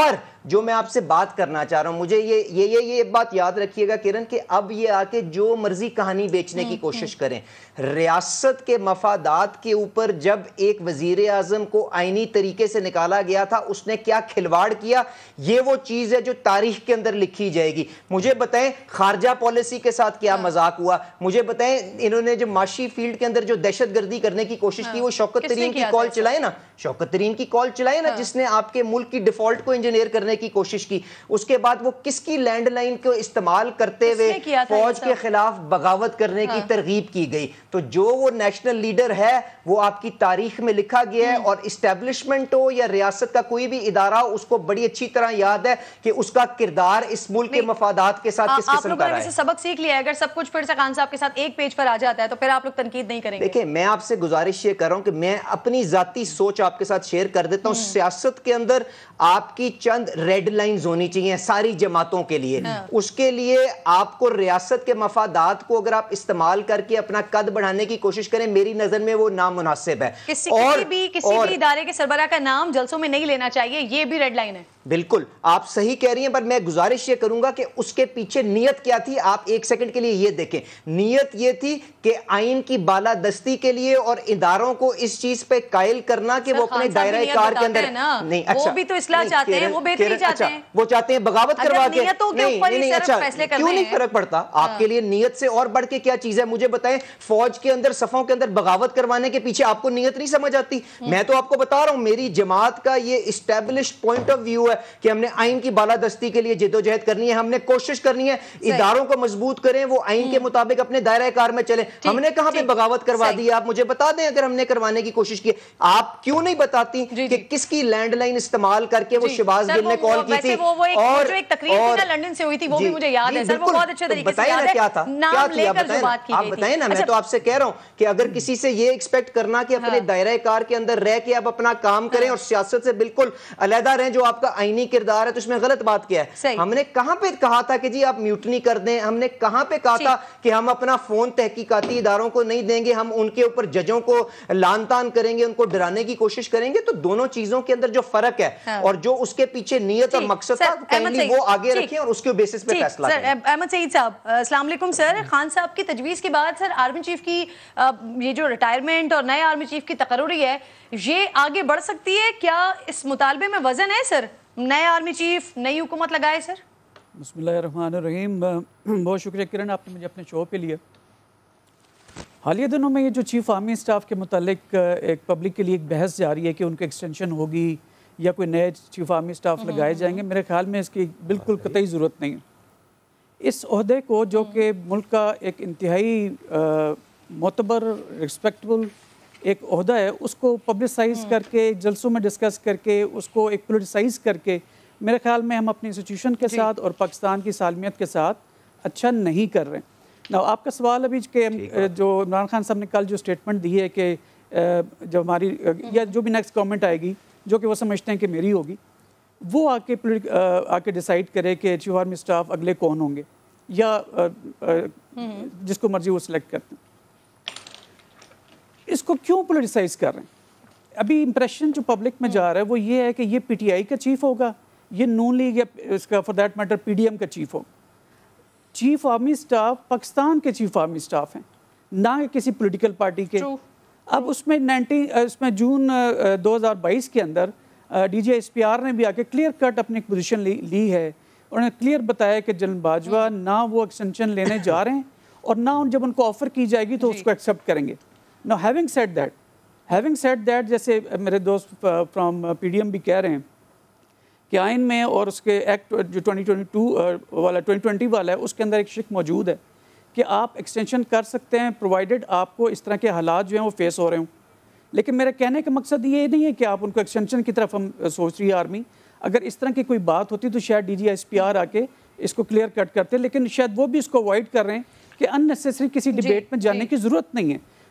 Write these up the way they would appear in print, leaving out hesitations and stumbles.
پر جو میں آپ سے بات کرنا چاہ رہا ہوں, مجھے یہ بات یاد رکھیے گا کرن کہ اب یہ آ کے جو مرضی کہانی بیچنے کی کوشش کریں, ریاست کے مفادات کے اوپر جب ایک وزیر اعظم کو آئینی طریقے سے نکالا گیا تھا, اس نے کیا کھلواڑ کیا, یہ وہ چیز ہے جو تاریخ کے اندر لکھی جائے گی. مجھے بتائیں خارجہ پالیسی کے ساتھ کیا مذاق ہوا, مجھے بتائیں انہوں نے جو معاشی فیلڈ کے اندر جو دہشت گردی کرنے کی کوشش کی, وہ شوکت ترین کی کال چلائے نا, شوکت ترین کی کال چلائے نا, جس نے آپ کے ملک کی ڈیفالٹ کو انجینئر کرنے کی کوشش کی. اس کے بعد وہ کس کی لینڈ لائن کو استعمال کرتے ہوئے فوج کے خلاف بغاوت کرنے کی ترغیب کی گئی. تو جو وہ نیشنل لیڈر ہے وہ آپ کی تاریخ میں لکھا گیا ہے, اور اسٹیبلشمنٹ ہو یا ریاست کا کوئی بھی ادارہ ہو, اس کو بڑی اچھی طرح یاد ہے کہ اس کا کردار اس ملک کے مفادات کے ساتھ کس قسم کا رہا ہے. سبق سیکھ لیا ہے, اگر سب کچھ پھر سے خان صاحب کے ساتھ ایک پیج پر آ جاتا ہے تو پھر آپ لوگ تنقید نہیں کریں گے. دیکھیں میں آپ سے گزارش یہ کر رہا ہوں کہ میں اپنی ذاتی سوچ آپ کے ساتھ شیئر کر دیتا ہوں. سیاست کے اندر آپ کی چند ریڈ لائنز ہونی چاہیے ساری جماعتوں کے لیے. اس کے لیے آپ کو ریاست کے مفادات کو اگر آپ استعمال کر کے اپنا قد بڑھانے کی کوشش کریں, میری نظر میں وہ نامناسب ہے. کسی بھی ادارے کے سربراہ کا نام جلسوں میں نہیں لینا چاہیے, یہ بھی ریڈ لائن ہے. بالکل آپ صحیح کہہ رہی ہیں, پر میں گزارش یہ کروں گا کہ اس کے پیچھے نیت کیا تھی. آپ ایک سیکنڈ کے لیے یہ دیکھیں, نیت یہ تھی کہ آئین کی بالادستی کے لیے اور اداروں کو اس چیز پہ قائل کرنا کہ وہ اپنے دائرہ کار کے اندر نہیں. اچھا وہ بھی تو اصلاح چاہتے ہیں, وہ بہتری چاہتے ہیں, وہ چاہتے ہیں بغاوت کروا کے. نہیں اچھا کیوں نہیں فرق پڑتا آپ کے لیے نیت سے اور بڑھ کے کیا چیز ہے؟ مجھے بتائیں فوج کے اندر صفوں کے اندر بغاوت کروانے کے پیچھے آپ کو نیت نہیں سمجھ آتی؟ میں تو آپ کو بتا رہا ہوں میری جماعت کا یہ اسٹیبلشڈ پوائنٹ آف ویو ہے کہ ہم نے آئین کی بالادستی کے لیے جدوجہد کرنی ہے, ہم نے کوشش کرنی ہے اداروں کو مضبوط کریں, وہ آئین کے مطابق اپنے دائرہ کار میں چلیں. ہم نے کہاں پہ بغاوت کروا دی؟ آپ مجھے بتا دیں اگر ہم نے کروانے کی کوشش کی. آپ کیوں نہیں بتاتی کہ کس کی لینڈ لائن استعمال کر کے وہ شہباز گل نے کال کی تھی؟ اور ایک تقریر تھی لنڈن سے ہوئی تھی, وہ بھی مجھے یاد ہے سر, وہ بہت اچھے طریقے سے یاد ہے. کیا تھا نام لے کر جو بات کی گئی آپ بتائیں نا. میں تو آپ سے کہہ رہا ہوں کہ اگر کسی سے یہ ایکسپیکٹ کرنا کہ اپنے دائرہ کار کے اندر رہ کے آپ اپنا کام کریں اور سیاست سے بالکل علیحدہ رہیں جو آپ کا آئینی کردار ہے, تو اس میں غلط بات کیا ہے. ہم نے کہاں پہ کہا تھا کہ جی آپ میوٹنی کر دیں؟ ہم نے کہاں پہ کہا تھا کہ ہم اپنا فون تحقیقاتی اداروں کو نہیں دیں گے, ہم ان کے اوپر ججوں کو لان تان کریں گے, ان کو ڈرانے کی کوشش کریں گے؟ تو دونوں چیزوں کے اندر جو فرق ہے اور جو اس کے پیچھے نیت اور مقصد تھا, کائنڈلی وہ آگے رکھیں اور اس کے بیسس پہ فیصلہ کریں. احمد سعید صاحب السلام علیکم. سر خان صاحب کی تجویز کے بعد سر آرمی چیف کی یہ جو ریٹائرمنٹ اور نئے آرمی چیف کی تقرری ہے, یہ آگے بڑھ سکتی ہے کیا؟ اس مطالبے میں وزن ہے سر, نئے آرمی چیف نئی حکومت لگائے سر؟ بسم اللہ الرحمن الرحیم. بہت شکریہ کرن, آپ نے مجھے اپنے شو پہ لیا. حالیہ دنوں میں یہ جو چیف آرمی اسٹاف کے متعلق ایک پبلک کے لیے ایک بحث جاری ہے کہ ان کو ایکسٹینشن ہوگی یا کوئی نئے چیف آرمی اسٹاف لگائے جائیں گے, میرے خیال میں اس کی بالکل قطعی ضرورت نہیں ہے. اس عہدے کو جو کہ ملک کا ایک انتہائی معتبر ریسپیکٹبل ایک عہدہ ہے, اس کو پبلسائز کر کے جلسوں میں ڈسکس کر کے اس کو ایک پولیٹیسائز کر کے میرے خیال میں ہم اپنی انسٹیٹیوشن کے ساتھ اور پاکستان کی سالمیت کے ساتھ اچھا نہیں کر رہے ہیں. آپ کا سوال ابھی کہ جو عمران خان صاحب نے کل جو اسٹیٹمنٹ دی ہے کہ جو ہماری یا جو بھی نیکسٹ گورنمنٹ آئے گی جو کہ وہ سمجھتے ہیں کہ میری ہوگی, وہ آ کے ڈیسائیڈ کرے کہ چیف آرمی اسٹاف اگلے کون ہوں گے یا جس کو مرضی وہ سلیکٹ کرتے ہیں. اس کو کیوں پولیٹیسائز کر رہے ہیں؟ ابھی امپریشن جو پبلک میں جا رہا ہے وہ یہ ہے کہ یہ پی ٹی آئی کا چیف ہوگا, یہ نون لیگ یا اس کا for that matter P D M کا چیف ہوگا. چیف آرمی اسٹاف پاکستان کے چیف آرمی اسٹاف ہیں, نہ کسی پولیٹیکل پارٹی کے. اب اس میں جون 2022 کے اندر D G S P R نے بھی آ کے کلیئر کٹ اپنی پوزیشن لی ہے. انہوں نے کلیئر بتایا کہ جنرل باجوہ نہ وہ ایکسٹینشن لینے جا رہے ہیں اور نہ جب ان کو آفر کی جائے گی تو اس کو ایکسیپٹ کریں گے. Now having said that جیسے میرے دوست فرام پی ڈی ایم بھی کہہ رہے ہیں کہ آئین میں اور اس کے ایکٹ جو 2020 والا ہے اس کے اندر ایک شک موجود ہے کہ آپ ایکسٹینشن کر سکتے ہیں پرووائڈڈ آپ کو اس طرح کے حالات جو ہیں وہ فیس ہو رہے ہوں. لیکن میرے کہنے کا مقصد یہ نہیں ہے کہ آپ ان کو ایکسٹینشن کی طرف ہم سوچ رہی ہے آرمی. اگر اس طرح کی کوئی بات ہوتی تو شاید D G S P R آ کے اس کو کلیئر کٹ کرتے, لیکن شاید وہ بھی اس کو اوائڈ کر رہے ہیں کہ ان نیسیسری کسی ڈیبیٹ میں جانے کی ضرورت نہیں ہے.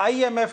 IMF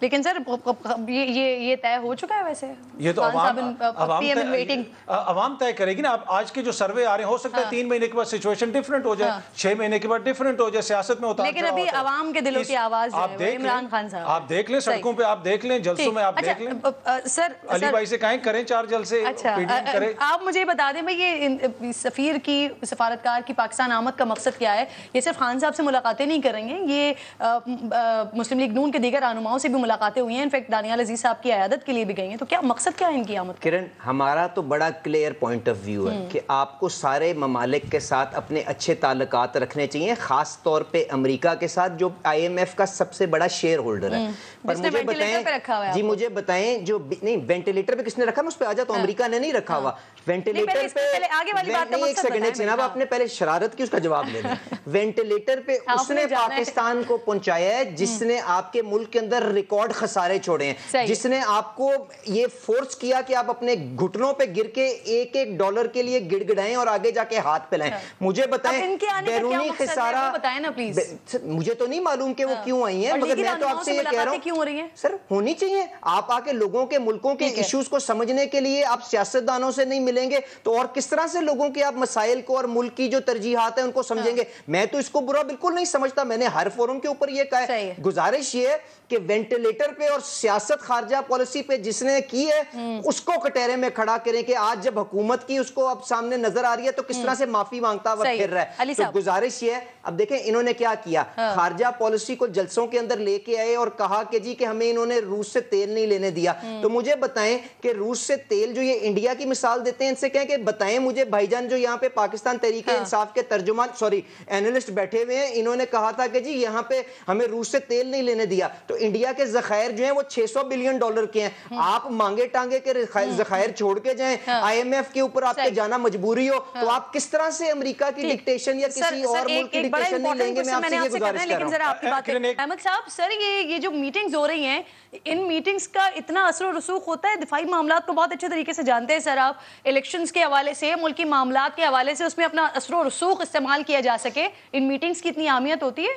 لیکن سر یہ طے ہو چکا ہے ویسے؟ یہ تو عوام طے کرے گی نا. اب آج کے جو سروے آ رہے ہیں ہو سکتا ہے 3 مہینے کے بعد سچویشن ڈفرنٹ ہو جائے, 6 مہینے کے بعد ڈفرنٹ ہو جائے, سیاست میں ہوتا ہے. لیکن ابھی عوام کے دلوں کی آواز ہے عمران خان صاحب. آپ دیکھ لیں سڑکوں پہ, آپ دیکھ لیں جلسوں میں, آپ دیکھ لیں. سر علی بھائی سے کہیں کریں 4 جلسے. اچھا آپ مجھے بتا دیں بھائی یہ سفیر کی, سفارتکار کی پاکستان آمد کا مقصد کیا ہے؟ یہ صرف خان صاحب سے ملاقاتیں نہیں کریں گے, یہ مسلم لیگ نون کے دیگر رہنماؤں سے بھی ملاقاتیں ہوئی ہیں, انفیکٹ دانیال عزیز صاحب کی عیادت کے لیے بھی گئی ہیں. تو کیا مقصد کیا ہے ان کی آمد؟ کرن, ہمارا تو بڑا کلیئر پوائنٹ آف ویو ہے کہ آپ کو سارے ممالک کے ساتھ اپنے اچھے تعلقات رکھنے چاہیے, خاص طور پہ امریکہ کے ساتھ جو IMF کا سب سے بڑا شیئر ہولڈر ہے. پر مجھے بتائیں جی, مجھے بتائیں جو نہیں وینٹیلیٹر پہ کس نے رکھا, میں اس پہ آ جاتا ہوں. امریکہ نے نہیں رکھا ہوا وینٹیلیٹر پہ. ایک سیکنڈ جناب, آپ نے پہلے شرارت کی اس کا جواب لے لیں. وینٹیلیٹر پہ اس نے پاکستان کو پہنچایا ہے جس نے آپ کے ملک کے اندر ریکارڈ خسارے چھوڑے ہیں, جس نے آپ کو یہ فورس کیا کہ آپ اپنے گھٹنوں پہ گر کے $1 کے لیے گڑ گڑائیں اور آگے جا کے ہاتھ پھیلائیں. مجھے بتائیں بیرونی خسارہ, مجھے تو نہیں معلوم کہ وہ کیوں آئی ہیں, مگر میں تو آپ سے یہ کہہ رہا ہوں سر ہونی چاہیے. آپ آ کے لوگوں کے ملکوں کے ایشوز کو سمجھنے کے لیے آپ سیاستدانوں سے نہیں ملیں گے تو اور کس طرح سے لوگوں کے آپ مسائل کو اور ملک کی جو ترجیحات ہیں ان کو سمجھیں گے؟ میں تو اس کو برا بالکل نہیں سمجھتا, میں نے ہر فورم کے اوپر یہ کہا ہے. گزارش یہ ہے کہ وینٹیلیٹر پہ اور سیاست خارجہ پالیسی پہ جس نے کی ہے اس کو کٹہرے میں کھڑا کریں کہ آج جب حکومت کی اس کو اب سامنے نظر آ رہی ہے تو کس طرح سے معافی مانگتا ہوا پھر رہا ہے. تو گزارش یہ ہے, اب دیکھیں انہوں نے کیا کیا, خارجہ پالیسی کو جلسوں کے اندر لے کے آئے اور کہا کہ جی کہ ہمیں انہوں نے روس سے تیل نہیں لینے دیا. تو مجھے بتائیں کہ روس سے تیل, جو یہ انڈیا کی مثال دیتے ہیں, ان سے کہیں کہ بتائیں مجھے بھائی جان جو یہاں پہ پاکستان تحریک انصاف کے ترجمان اینالسٹ بیٹھے ہوئے ہیں, انہوں نے کہا تھا کہ جی یہاں پہ ہمیں روس سے تیل نہیں لینے دیا. تو انڈیا کے ذخائر جو ہیں وہ $600 بلین کے ہیں. آپ مانگے ٹانگے کے ذخائر چھوڑ کے جائیں, IMF کے اوپر آپ کے جانا مجبوری ہو, تو آپ کس طرح سے امریکہ کی ڈکٹیشن یا کسی اور ملک کی ڈکٹیشن نہیں لیں گے؟ میں آپ سے یہ گزارش کر رہا ہوں. احمد صاحب سر یہ جو میٹنگز ہو رہی ہیں, ان میٹنگز کا اتنا اثر و رسوخ ہوتا ہے؟ دفاعی معاملات کو بہت اچھے طریقے سے جانتے ہیں سر آپ, الیکشنز کے حوالے سے, ملکی معاملات کے حوالے سے اس میں اپنا اثر و رسوخ استعمال کیا جا سکے, ان میٹنگز کی اتنی اہمیت ہوتی ہے؟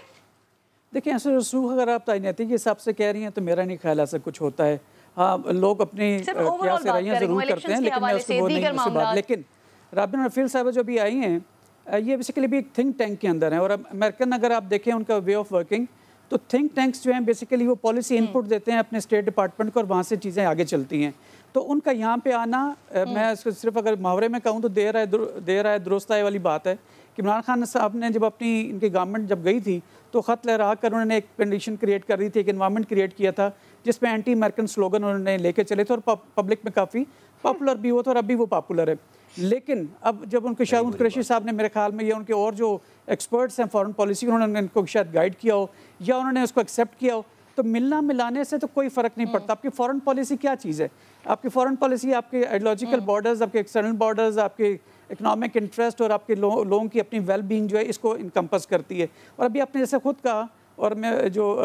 دیکھیں اثر و رسوخ اگر آپ تعیناتی کے حساب سے کہہ رہی ہیں تو میرا نہیں خیال ایسا کچھ ہوتا ہے. ہاں لوگ اپنی کیا سے رائیاں ضرور کرتے ہیں, لیکن میں اس کو وہ نہیں اس بات. لیکن رابن رفیل صاحب جو بھی آئی ہیں یہ بیسیکلی بھی ایک تھنک ٹینک کے اندر ہیں, اور امریکن اگر آپ دیکھیں ان کا وے آف ورکنگ, تو تھنک ٹینکس جو ہیں بیسیکلی وہ پالیسی انپٹ دیتے ہیں اپنے اسٹیٹ ڈپارٹمنٹ کو, اور وہاں سے چیزیں آگے چلتی ہیں. تو ان کا یہاں پہ آنا, میں اس کو صرف اگر محاورے میں کہوں تو دیر آئے درست آئے والی بات ہے کہ عمران خان صاحب نے جب اپنی ان کی گورنمنٹ جب گئی تھی تو خط لہرا کر انہوں نے ایک کنڈیشن کریٹ کر دی تھی, ایک انوائرمنٹ کریٹ کیا تھا جس میں اینٹی امریکن سلوگن انہوں نے لے کے چلے تھے, اور پبلک میں کافی پاپولر بھی ہوا تھا, اور اب بھی وہ پاپولر ہے. لیکن اب جب ان کے شاہد قریشی صاحب نے میرے خیال میں, یا ان کے اور جو ایکسپرٹس ہیں فارن پالیسی, انہوں نے ان کو شاید گائیڈ کیا ہو یا انہوں نے اس کو ایکسیپٹ کیا ہو, تو ملنا ملانے سے تو کوئی فرق نہیں پڑتا. آپ کی فارن پالیسی کیا چیز ہے؟ آپ کی فارن پالیسی آپ کے آئیڈیولوجیکل بارڈرز, آپ کے ایکسٹرنل بارڈرز, آپ کے اکنامک انٹرسٹ اور آپ کے لوگوں کی اپنی ویل بینگ جو ہے اس کو انکمپس کرتی ہے. اور ابھی آپ نے جیسے خود کہا, اور میں جو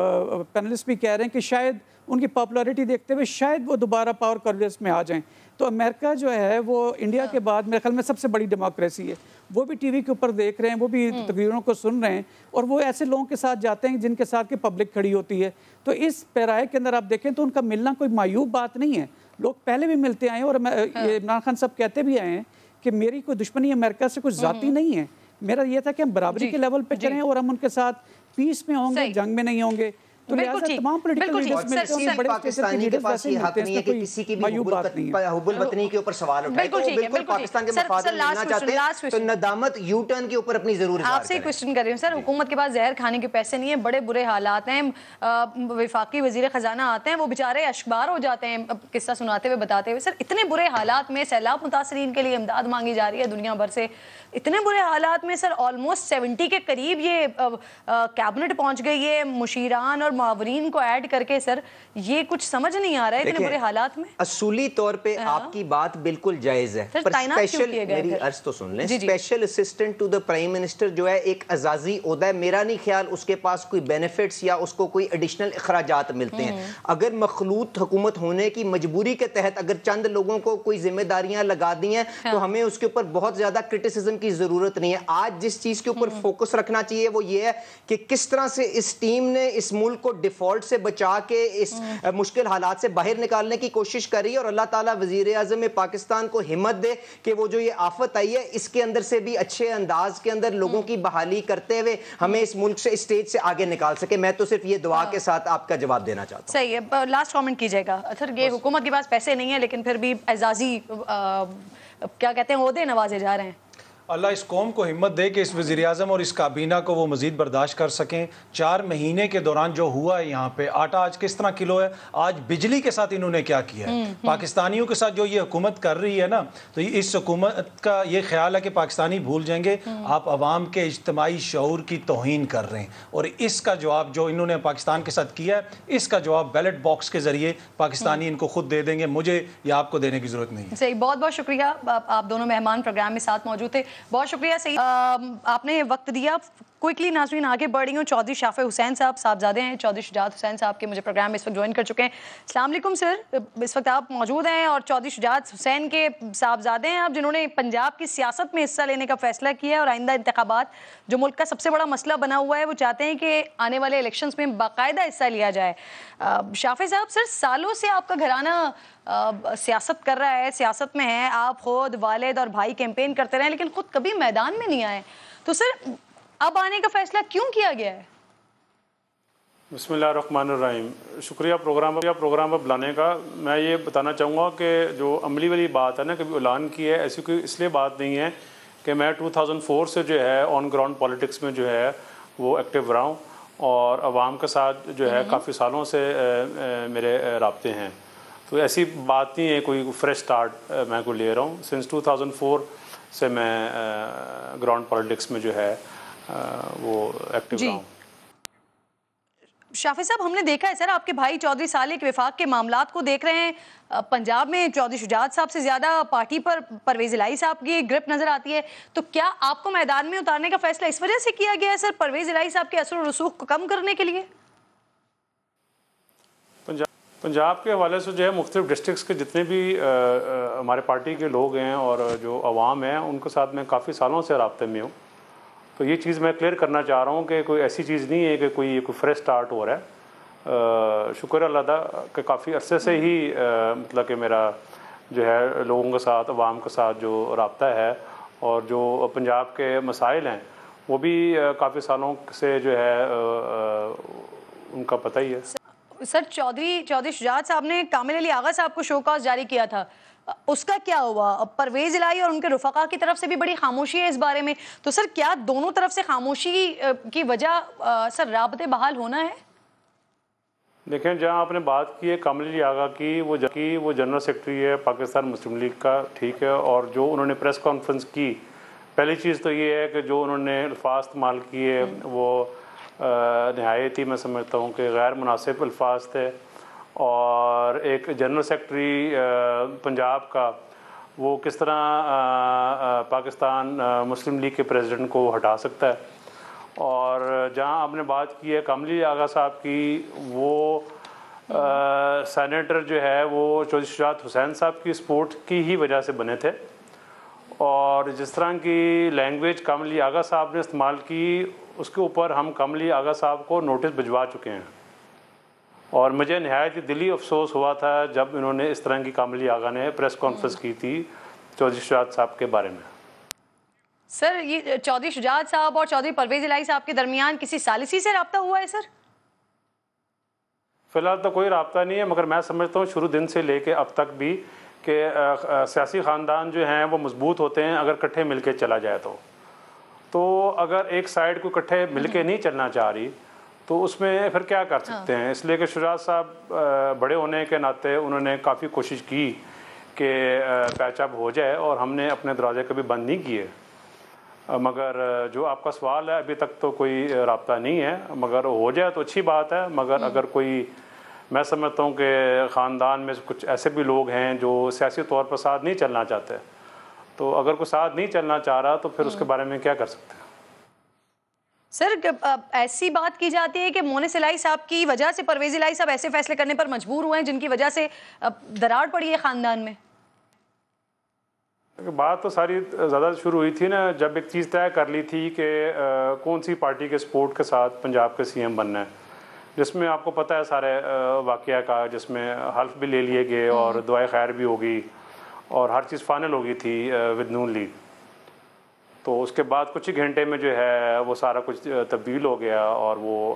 پینلسٹ بھی کہہ رہے ہیں کہ شاید ان کی پاپولیرٹی دیکھتے ہوئے شاید وہ دوبارہ پاور کارڈرس میں آ جائیں. تو امریکہ جو ہے وہ انڈیا کے بعد میرے خیال میں سب سے بڑی ڈیموکریسی ہے. وہ بھی ٹی وی کے اوپر دیکھ رہے ہیں, وہ بھی تقریروں کو سن رہے ہیں, اور وہ ایسے لوگوں کے ساتھ جاتے ہیں جن کے ساتھ کہ پبلک کھڑی ہوتی ہے. تو اس پیرائے کے اندر آپ دیکھیں تو ان کا ملنا کوئی معیوب بات نہیں ہے. لوگ پہلے بھی ملتے آئے ہیں, اور عمران خان صاحب کہتے بھی آئے ہیں کہ میری کوئی دشمنی امریکہ سے کچھ ذاتی نہیں ہے. میرا یہ تھا کہ ہم برابری کے لیول پہ چلیں اور ہم ان کے ساتھ پیس میں ہوں گے, جنگ میں نہیں ہوں گے. تو لہٰذا تمام پولیٹیکل لیڈرز ملتے ہیں, بڑے پاکستانی کے پاس یہ حق نہیں ہے کہ کسی کی بھی حب الوطنی کے اوپر سوال اٹھائے. تو بالکل پاکستان کے مفاد میں ملنا چاہتے ہیں تو ندامت یو ٹرن کے اوپر اپنی ضرور اظہار کریں. آپ سے کوشچن کر رہی ہوں سر, حکومت کے پاس زہر کھانے کے پیسے نہیں ہیں, بڑے برے حالات ہیں. وفاقی وزیر خزانہ آتے ہیں, وہ بیچارے اشکبار ہو جاتے ہیں قصہ سناتے ہوئے, بتاتے ہوئے. سر اتنے برے حالات میں سیلاب متاثرین کے لیے امداد مانگی جا رہی ہے دنیا بھر سے. اتنے برے حالات میں سر آلموسٹ 70 کے قریب یہ کیبنٹ پہنچ گئی ہے, مشیران اور معاورین کو ایڈ کر کے. سر یہ کچھ سمجھ نہیں آ رہا ہے اتنے برے حالات میں. اصولی طور پہ آپ کی بات بالکل جائز ہے, پر اسپیشل, میری عرض تو سن لیں, special assistant to the prime minister جو ہے ایک اعزازی عہدہ ہے. میرا نہیں خیال اس کے پاس کوئی بینیفٹس یا اس کو کوئی ایڈیشنل اخراجات ملتے ہیں. اگر مخلوط حکومت ہونے کی مجبوری کے تحت اگر چند لوگوں کو کوئی ذمہ داریاں لگا دی ہیں تو ہمیں اس کے اوپر بہت زیادہ کرٹیسزم کی ضرورت نہیں ہے. آج جس چیز کے اوپر فوکس رکھنا چاہیے وہ یہ ہے کہ کس طرح سے اس ٹیم نے اس ملک کو ڈیفالٹ سے بچا کے اس مشکل حالات سے باہر نکالنے کی کوشش کر رہی ہے, اور اللہ تعالیٰ وزیر اعظم پاکستان کو ہمت دے کہ وہ جو یہ آفت آئی ہے اس کے اندر سے بھی اچھے انداز کے اندر لوگوں کی بحالی کرتے ہوئے ہمیں اس ملک سے اسٹیج سے آگے نکال سکے. میں تو صرف یہ دعا کے ساتھ آپ کا جواب دینا چاہتا ہوں. صحیح ہے, لاسٹ کامنٹ کیجیے گا. سر یہ حکومت کے پاس پیسے نہیں ہیں لیکن پھر بھی اعزازی کیا کہتے ہیں عہدے نوازے جا رہے ہیں. اللہ اس قوم کو ہمت دے کہ اس وزیر اعظم اور اس کابینہ کو وہ مزید برداشت کر سکیں. 4 مہینے کے دوران جو ہوا ہے یہاں پہ, آٹا آج کس طرح کلو ہے, آج بجلی کے ساتھ انہوں نے کیا کیا ہے, پاکستانیوں کے ساتھ جو یہ حکومت کر رہی ہے نا, تو اس حکومت کا یہ خیال ہے کہ پاکستانی بھول جائیں گے. آپ عوام کے اجتماعی شعور کی توہین کر رہے ہیں, اور اس کا جواب جو انہوں نے پاکستان کے ساتھ کیا ہے, اس کا جواب بیلٹ باکس کے ذریعے پاکستانی ان کو خود دے دیں گے. مجھے یا آپ کو دینے کی ضرورت نہیں ہے. صحیح, بہت بہت شکریہ. آپ دونوں مہمان پروگرام میں ساتھ موجود تھے, بہت شکریہ. صحیح آپ نے وقت دیا. کوئکلی ناظرین آگے بڑھ رہی ہوں. چودھری شافع حسین صاحب صاحبزادے ہیں, چودھری شجاعت حسین صاحب کے مجھے پروگرام میں اس وقت جوائن کر چکے ہیں. السلام علیکم سر, اس وقت آپ موجود ہیں اور چودھری شجاعت حسین کے صاحبزادے ہیں آپ, جنہوں نے پنجاب کی سیاست میں حصہ لینے کا فیصلہ کیا ہے, اور آئندہ انتخابات جو ملک کا سب سے بڑا مسئلہ بنا ہوا ہے, وہ چاہتے ہیں کہ آنے والے الیکشنز میں باقاعدہ حصہ لیا جائے. شافع صاحب, سر سالوں سے آپ کا گھرانہ سیاست کر رہا ہے, سیاست میں ہے, آپ خود, والد اور بھائی کیمپین کرتے رہے, لیکن خود کبھی میدان میں نہیں آئے, تو سر اب آنے کا فیصلہ کیوں کیا گیا ہے؟ بسم اللہ الرحمن الرحیم. شکریہ پروگرام پر بلانے کا. میں یہ بتانا چاہوں گا کہ جو عملی والی بات ہے نا, کبھی اعلان کی ہے, ایسی کوئی اس لیے بات نہیں ہے کہ میں 2004 سے جو ہے آن گراؤنڈ پالیٹکس میں جو ہے وہ ایکٹیو رہا ہوں, اور عوام کے ساتھ جو ہے کافی سالوں سے میرے رابطے ہیں. تو ایسی بات نہیں ہے کوئی فریش سٹارٹ میں کو لے رہا ہوں. سنس 2004 سے میں گراؤنڈ پالیٹکس میں جو ہے وہ ایکٹیو رہا ہوں. شافع صاحب, ہم نے دیکھا ہے سر آپ کے بھائی چودھری صالح کے وفاق کے معاملات کو دیکھ رہے ہیں, پنجاب میں چودھری شجاعت صاحب سے زیادہ پارٹی پر پرویز الہی صاحب کی گرپ نظر آتی ہے, تو کیا آپ کو میدان میں اتارنے کا فیصلہ اس وجہ سے کیا گیا ہے سر, پرویز الہی صاحب کے اثر و رسوخ کو کم کرنے کے لیے؟ پنجاب کے حوالے سے جو ہے مختلف ڈسٹرکٹس کے جتنے بھی ہمارے پارٹی کے لوگ ہیں اور جو عوام ہیں, ان کے ساتھ میں کافی سالوں سے رابطے میں ہوں. تو یہ چیز میں کلیئر کرنا چاہ رہا ہوں کہ کوئی ایسی چیز نہیں ہے کہ کوئی فریش سٹارٹ ہو رہا ہے. شکر اللہ دا کہ کافی عرصے سے ہی مطلب کہ میرا جو ہے لوگوں کے ساتھ, عوام کے ساتھ جو رابطہ ہے, اور جو پنجاب کے مسائل ہیں وہ بھی کافی سالوں سے جو ہے ان کا پتہ ہی ہے. سر چودھری شجاعت صاحب نے کامل علی آغا صاحب کو شو کاز جاری کیا تھا, اس کا کیا ہوا؟ پرویز الہی اور ان کے رفقا کی طرف سے بھی بڑی خاموشی ہے اس بارے میں, تو سر کیا دونوں طرف سے خاموشی کی وجہ سر رابطے بحال ہونا ہے؟ دیکھیں, جہاں آپ نے بات کی ہے کامل علی آغا کی, وہ جنرل سیکرٹری ہے پاکستان مسلم لیگ کا, ٹھیک ہے, اور جو انہوں نے پریس کانفرنس کی, پہلی چیز تو یہ ہے کہ جو انہوں نے الفاظ استعمال کیے وہ نہایت ہی میں سمجھتا ہوں کہ غیر مناسب الفاظ تھے. اور ایک جنرل سیکرٹری پنجاب کا وہ کس طرح پاکستان مسلم لیگ کے پریزیڈنٹ کو ہٹا سکتا ہے. اور جہاں آپ نے بات کی ہے کامل علی آغا صاحب کی, وہ سینیٹر جو ہے وہ چودھری شجاعت حسین صاحب کی سپورٹ کی ہی وجہ سے بنے تھے, اور جس طرح کی لینگویج کامل علی آغا صاحب نے استعمال کی, اس کے اوپر ہم کامل علی آغا صاحب کو نوٹس بھجوا چکے ہیں. اور مجھے نہایت دلی افسوس ہوا تھا جب انہوں نے اس طرح کی کامل علی آغا نے پریس کانفرنس کی تھی چودھری شجاعت صاحب کے بارے میں. سر یہ چودھری شجاعت صاحب اور چودھری پرویز الہی صاحب کے درمیان کسی ثالثی سے رابطہ ہوا ہے سر؟ فی الحال تو کوئی رابطہ نہیں ہے, مگر میں سمجھتا ہوں شروع دن سے لے کے اب تک بھی کہ سیاسی خاندان جو ہیں وہ مضبوط ہوتے ہیں اگر کٹھے مل کے چلا جائے تو اگر ایک سائڈ کو کٹھے مل کے نہیں چلنا چاہ رہی تو اس میں پھر کیا کر سکتے ہیں. اس لیے کہ شجاعت صاحب بڑے ہونے کے ناطے انہوں نے کافی کوشش کی کہ پیچ اپ ہو جائے, اور ہم نے اپنے دروازے کبھی بند نہیں کیے. مگر جو آپ کا سوال ہے, ابھی تک تو کوئی رابطہ نہیں ہے, مگر ہو جائے تو اچھی بات ہے. مگر اگر کوئی, میں سمجھتا ہوں کہ خاندان میں کچھ ایسے بھی لوگ ہیں جو سیاسی طور پر ساتھ نہیں چلنا چاہتے, تو اگر کوئی ساتھ نہیں چلنا چاہ رہا تو پھر اس کے بارے میں کیا کر سکتے ہیں. سر ایسی بات کی جاتی ہے کہ مونس الہی صاحب کی وجہ سے پرویز الہی صاحب ایسے فیصلے کرنے پر مجبور ہوئے ہیں جن کی وجہ سے دراڑ پڑی ہے خاندان میں. بات تو ساری زیادہ شروع ہوئی تھی نا جب ایک چیز طے کر لی تھی کہ کون سی پارٹی کے سپورٹ کے ساتھ پنجاب کے سی ایم بننا ہے. جس میں آپ کو پتہ ہے سارے واقعہ کا، جس میں حلف بھی لے لیے گئے اور دعائے خیر بھی ہوگی اور ہر چیز فائنل ہو گئی تھی ود نون لیگ. تو اس کے بعد کچھ ہی گھنٹے میں جو ہے وہ سارا کچھ تبدیل ہو گیا اور وہ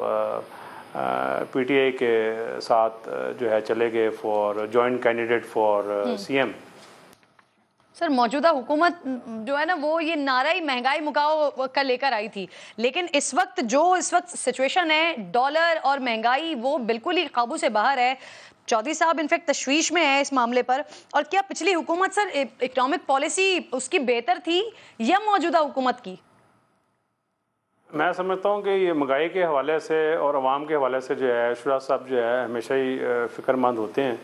پی ٹی آئی کے ساتھ جو ہے چلے گئے for joint candidate for C M. Sir موجودہ حکومت جو ہے نا وہ یہ نعرہ ہی مہنگائی مکاؤ کا لے کر آئی تھی، لیکن اس وقت سچویشن ہے ڈالر اور مہنگائی وہ بالکل ہی قابو سے باہر ہے. چودھری صاحب انفیکٹ تشویش میں ہے اس معاملے پر. اور کیا پچھلی حکومت سر اکنامک پالیسی اس کی بہتر تھی یا موجودہ حکومت کی؟ میں سمجھتا ہوں کہ یہ مہنگائی کے حوالے سے اور عوام کے حوالے سے جو ہے شجاع صاحب جو ہے ہمیشہ ہی فکر مند ہوتے ہیں،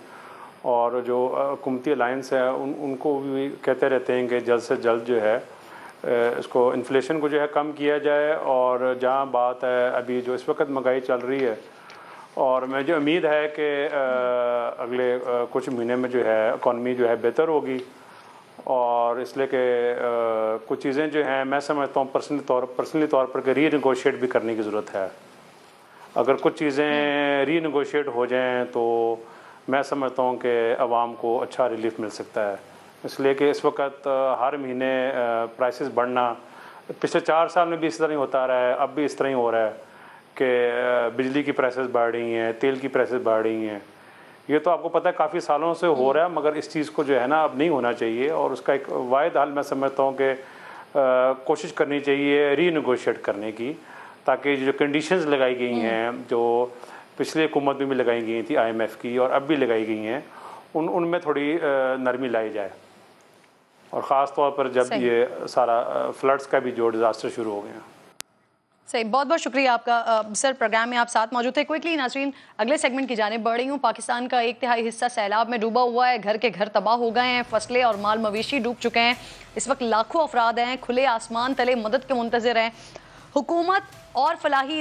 اور جو حکومتی الائنس ہے ان کو بھی کہتے رہتے ہیں کہ جلد سے جلد جو ہے اس کو انفلیشن کو جو ہے کم کیا جائے. اور جہاں بات ہے ابھی جو اس وقت مہنگائی چل رہی ہے، اور مجھے امید ہے کہ اگلے کچھ مہینے میں جو ہے اکانومی جو ہے بہتر ہوگی، اور اس لیے کہ کچھ چیزیں جو ہیں میں سمجھتا ہوں پرسنلی طور پر کہ ری نیگوشیٹ بھی کرنے کی ضرورت ہے. اگر کچھ چیزیں ری نیگوشیٹ ہو جائیں تو میں سمجھتا ہوں کہ عوام کو اچھا ریلیف مل سکتا ہے. اس لیے کہ اس وقت ہر مہینے پرائسز بڑھنا، پچھلے 4 سال میں بھی اس طرح ہی ہوتا رہا ہے، اب بھی اس طرح ہی ہو رہا ہے کہ بجلی کی پرائسز بڑھ رہی ہیں، تیل کی پرائسز بڑھ رہی ہیں. یہ تو آپ کو پتہ ہے کافی سالوں سے ہو رہا ہے، مگر اس چیز کو جو ہے نا اب نہیں ہونا چاہیے. اور اس کا ایک واحد حل میں سمجھتا ہوں کہ کوشش کرنی چاہیے ری نیگوشیٹ کرنے کی، تاکہ جو کنڈیشنز لگائی گئی ہیں جو پچھلی حکومت میں بھی لگائی گئی تھی IMF کی اور اب بھی لگائی گئی ہیں، ان میں تھوڑی نرمی لائی جائے. اور خاص طور پر جب یہ سارا فلڈز کا بھی جو ڈیزاسٹر شروع ہو گئے ہیں. صحیح، بہت بہت شکریہ آپ کا سر، پروگرام میں آپ ساتھ موجود تھے. کوئکلی ناظرین اگلے سیگمنٹ کی جانب بڑھ رہی ہوں. پاکستان کا 1/3 حصہ سیلاب میں ڈوبا ہوا ہے، گھر کے گھر تباہ ہو گئے ہیں، فصلیں اور مال مویشی ڈوب چکے ہیں. اس وقت لاکھوں افراد ہیں کھلے آسمان تلے مدد کے منتظر ہیں. حکومت اور فلاحی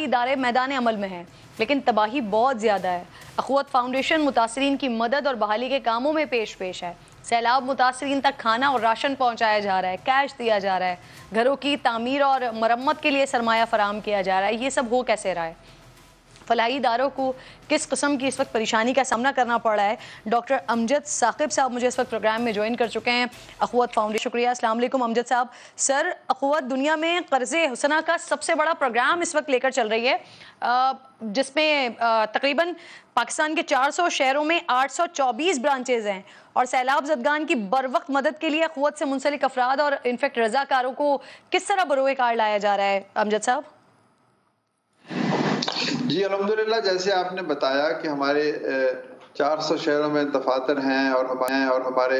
ادارے میدان عمل میں ہیں، لیکن تباہی بہت زیادہ ہے. اخوت فاؤنڈیشن متاثرین کی مدد اور بحالی کے کاموں میں پیش ہے. سیلاب متاثرین تک کھانا اور راشن پہنچایا جا رہا ہے، کیش دیا جا رہا ہے، گھروں کی تعمیر اور مرمت کے لیے سرمایہ فراہم کیا جا رہا ہے. یہ سب ہو کیسے رہا ہے؟ فلاحی اداروں کو کس قسم کی اس وقت پریشانی کا سامنا کرنا پڑ رہا ہے؟ ڈاکٹر امجد ثاقب صاحب مجھے اس وقت پروگرام میں جوائن کر چکے ہیں، اخوت فاؤنڈیشن. شکریہ. السلام علیکم امجد صاحب. سر، اخوت دنیا میں قرض حسنہ کا سب سے بڑا پروگرام اس وقت لے کر چل رہی ہے، جس میں تقریباً پاکستان کے 400 شہروں میں 824 برانچز ہیں، اور سیلاب زدگان کی بر وقت مدد کے لیے اخوت سے منسلک افراد اور انفیکٹ رضاکاروں کو کس طرح بروئے کار لایا جا رہا ہے امجد صاحب؟ جی الحمدللہ، جیسے آپ نے بتایا کہ ہمارے 400 شہروں میں دفاتر ہیں اور ہمارے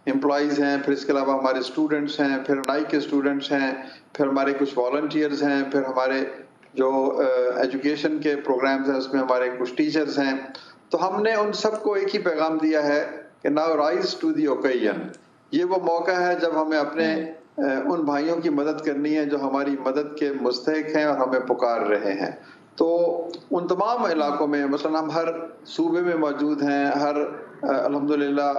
امپلائیز ہیں، پھر اس کے علاوہ ہمارے اسٹوڈنٹس ہیں، پھر پڑھائی کے اسٹوڈنٹس ہیں، پھر ہمارے کچھ والنٹیئرز ہیں، پھر ہمارے جو ایجوکیشن کے پروگرامز ہیں اس میں ہمارے کچھ ٹیچرز ہیں. تو ہم نے ان سب کو ایک ہی پیغام دیا ہے کہ now rise to the occasion. یہ وہ موقع ہے جب ہمیں اپنے ان بھائیوں کی مدد کرنی ہے جو ہماری مدد کے مستحق ہیں اور ہمیں پکار رہے ہیں. تو ان تمام علاقوں میں مثلا ہم ہر صوبے میں موجود ہیں، ہر الحمدللہ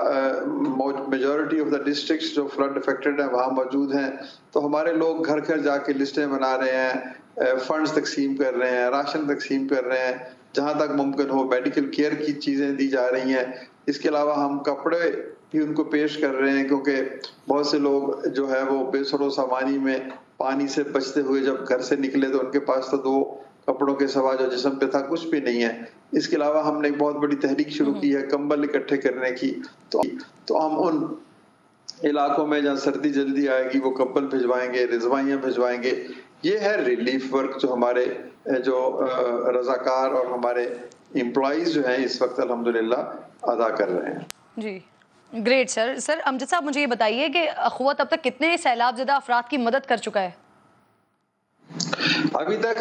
میجورٹی آف دا ڈسٹرکٹس جو فلڈ افیکٹڈ ہیں وہاں موجود ہیں. تو ہمارے لوگ گھر گھر جا کے لسٹیں بنا رہے ہیں، فنڈز تقسیم کر رہے ہیں، راشن تقسیم کر رہے ہیں، جہاں تک ممکن ہو میڈیکل کیئر کی چیزیں دی جا رہی ہیں. اس کے علاوہ ہم کپڑے بھی ان کو پیش کر رہے ہیں، کیونکہ بہت سے لوگ جو ہے وہ بے سر و سامانی میں پانی سے بچتے ہوئے جب گھر سے نکلے تو ان کے پاس تو 2 کپڑوں کے سوا جو جسم پہ تھا کچھ بھی نہیں ہے. اس کے علاوہ ہم نے ایک بہت بڑی تحریک شروع کی ہے کمبل اکٹھے کرنے کی. تو ہم ان علاقوں میں جہاں سردی جلدی آئے گی وہ کمبل بھجوائیں گے، رضوائیاں بھجوائیں گے. یہ ہے ریلیف ورک جو ہمارے جو رضاکار اور ہمارے امپلائیز جو ہیں اس وقت الحمدللہ ادا کر رہے ہیں. جی گریٹ سر. سر امجد صاحب مجھے یہ بتائیے کہ اخوت اب تک کتنے سیلاب زدہ افراد کی مدد کر چکا ہے؟ ابھی تک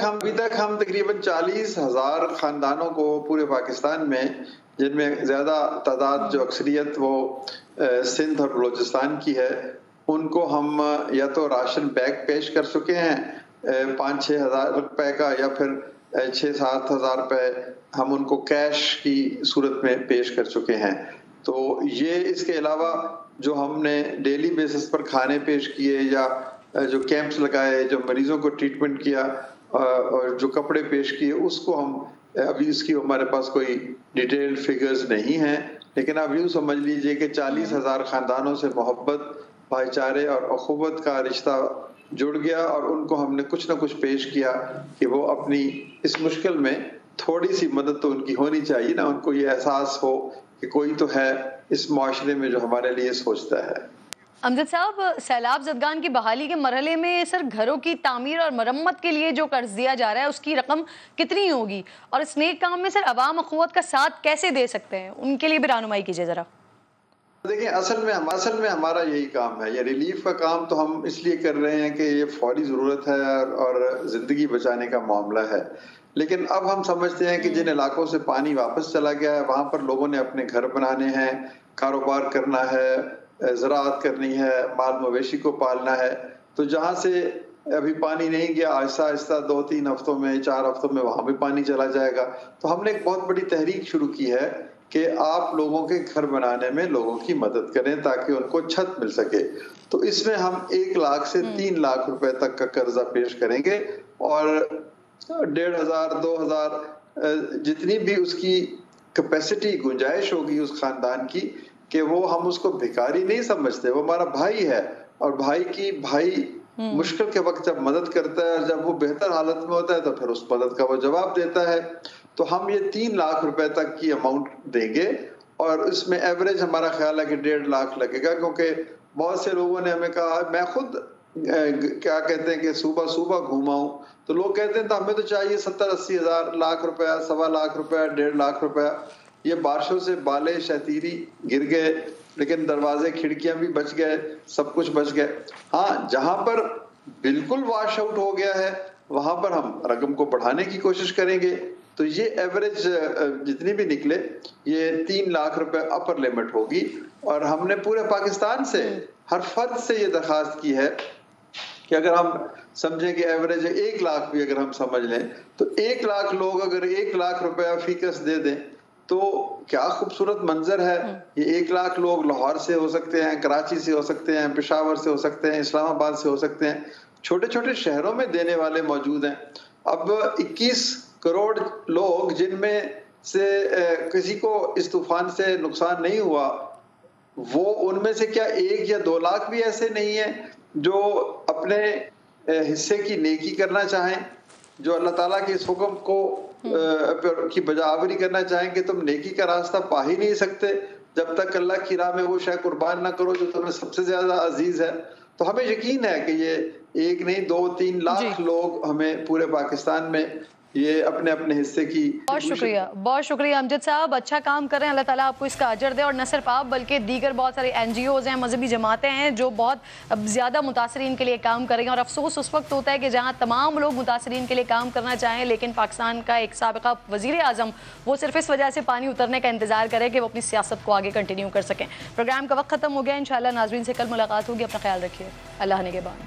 ہم تقریباً 40,000 خاندانوں کو پورے پاکستان میں، جن میں زیادہ تعداد جو اکثریت وہ سندھ اور بلوچستان کی ہے، ان کو ہم یا تو راشن بیگ پیش کر چکے ہیں 5-6 ہزار روپے کا، یا پھر 6-7 ہزار روپے ہم ان کو کیش کی صورت میں پیش کر چکے ہیں. تو یہ اس کے علاوہ جو ہم نے ڈیلی بیسس پر کھانے پیش کیے یا جو کیمپس لگائے، جو مریضوں کو ٹریٹمنٹ کیا اور جو کپڑے پیش کیے، اس کو ہم ابھی اس کی ہمارے پاس کوئی ڈیٹیلڈ فگرز نہیں ہیں، لیکن آپ یوں سمجھ لیجئے کہ 40,000 خاندانوں سے محبت، بھائی چارے اور اخوت کا رشتہ جڑ گیا، اور ان کو ہم نے کچھ نہ کچھ پیش کیا کہ وہ اپنی اس مشکل میں تھوڑی سی مدد تو ان کی ہونی چاہیے نا، ان کو یہ احساس ہو کہ کوئی تو ہے اس معاشرے میں جو ہمارے لیے سوچتا ہے۔ امجد صاحب، سیلاب زدگان کی بحالی کے مرحلے میں سر گھروں کی تعمیر اور مرمت کے لیے جو قرض دیا جا رہا ہے اس کی رقم کتنی ہوگی، اور اس نیک کام میں سر عوام اخوت کا ساتھ کیسے دے سکتے ہیں، ان کے لیے بھی رہنمائی کیجیے ذرا۔ دیکھیں، اصل میں ہمارا یہی کام ہے، یہ ریلیف کا کام تو ہم اس لیے کر رہے ہیں کہ یہ فوری ضرورت ہے اور زندگی بچانے کا معاملہ ہے، لیکن اب ہم سمجھتے ہیں کہ جن علاقوں سے پانی واپس چلا گیا ہے وہاں پر لوگوں نے اپنے گھر بنانے ہیں، کاروبار کرنا ہے، زراعت کرنی ہے، مال مویشی کو پالنا ہے، تو جہاں سے ابھی پانی نہیں گیا آہستہ آہستہ 2-3 ہفتوں میں 4 ہفتوں میں وہاں بھی پانی چلا جائے گا۔ تو ہم نے ایک بہت بڑی تحریک شروع کی ہے کہ آپ لوگوں کے گھر بنانے میں لوگوں کی مدد کریں تاکہ ان کو چھت مل سکے۔ تو اس میں ہم 1 لاکھ سے 3 لاکھ روپے تک کا قرضہ پیش کریں گے، اور 1,500 2,000 جتنی بھی اس کی کیپیسٹی گنجائش ہوگی اس خاندان کی، کہ وہ ہم اس کو بھکاری نہیں سمجھتے، وہ ہمارا بھائی ہے، اور بھائی مشکل کے وقت جب مدد کرتا ہے اور جب وہ بہتر حالت میں ہوتا ہے تو پھر اس مدد کا وہ جواب دیتا ہے۔ تو ہم یہ 3 لاکھ روپے تک کی اماؤنٹ دیں گے، اور اس میں ایوریج ہمارا خیال ہے کہ 1.5 لاکھ لگے گا، کیونکہ بہت سے لوگوں نے ہمیں کہا، میں خود کیا کہتے ہیں کہ صوبہ گھوما ہوں، تو لوگ کہتے ہیں تو ہمیں تو چاہیے 70-80 ہزار، لاکھ روپیہ، 1.25 لاکھ روپیہ، 1.5 لاکھ روپیہ۔ یہ بارشوں سے بالے شتیری گر گئے، لیکن دروازے کھڑکیاں بھی بچ گئے، سب کچھ بچ گئے۔ ہاں، جہاں پر بالکل واش آؤٹ ہو گیا ہے وہاں پر ہم رقم کو بڑھانے کی کوشش کریں گے۔ تو یہ ایوریج جتنی بھی نکلے یہ 3 لاکھ روپے اپر لمٹ ہوگی، اور ہم نے پورے پاکستان سے ہر فرد سے یہ درخواست کی ہے کہ اگر ہم سمجھیں کہ ایوریج 1 لاکھ بھی اگر ہم سمجھ لیں تو 1 لاکھ لوگ اگر 1 لاکھ روپیہ فی کس دے دیں تو کیا خوبصورت منظر ہے۔ یہ 1 لاکھ لوگ لاہور سے ہو سکتے ہیں، کراچی سے ہو سکتے ہیں، پشاور سے ہو سکتے ہیں، اسلام آباد سے ہو سکتے ہیں، چھوٹے چھوٹے شہروں میں دینے والے موجود ہیں۔ اب 21 کروڑ لوگ جن میں سے کسی کو اس طوفان سے نقصان نہیں ہوا، وہ ان میں سے کیا 1 یا 2 لاکھ بھی ایسے نہیں ہیں جو اپنے حصے کی نیکی کرنا چاہیں، جو اللہ تعالیٰ کے اس حکم کو کی بجاوری کرنا چاہیں کہ تم نیکی کا راستہ پا ہی نہیں سکتے جب تک اللہ کی راہ میں وہ شے قربان نہ کرو جو تمہیں سب سے زیادہ عزیز ہے۔ تو ہمیں یقین ہے کہ یہ 1 نہیں 2-3 لاکھ لوگ ہمیں پورے پاکستان میں یہ اپنے اپنے حصے کی۔ بہت شکریہ امجد صاحب، اچھا کام کر رہے ہیں، اللہ تعالیٰ آپ کو اس کا اجر دے، اور نہ صرف آپ بلکہ دیگر بہت سارے NGOs ہیں، مذہبی جماعتیں ہیں جو بہت زیادہ متاثرین کے لیے کام کر رہی ہیں، اور افسوس اس وقت ہوتا ہے کہ جہاں تمام لوگ متاثرین کے لیے کام کرنا چاہیں لیکن پاکستان کا ایک سابقہ وزیر اعظم وہ صرف اس وجہ سے پانی اترنے کا انتظار کرے کہ وہ اپنی سیاست کو آگے کنٹینیو کر سکیں۔ پروگرام کا وقت ختم ہو گیا، انشاءاللہ ناظرین سے کل ملاقات ہوگی، اپنا خیال رکھیے، اللہ نگہبان۔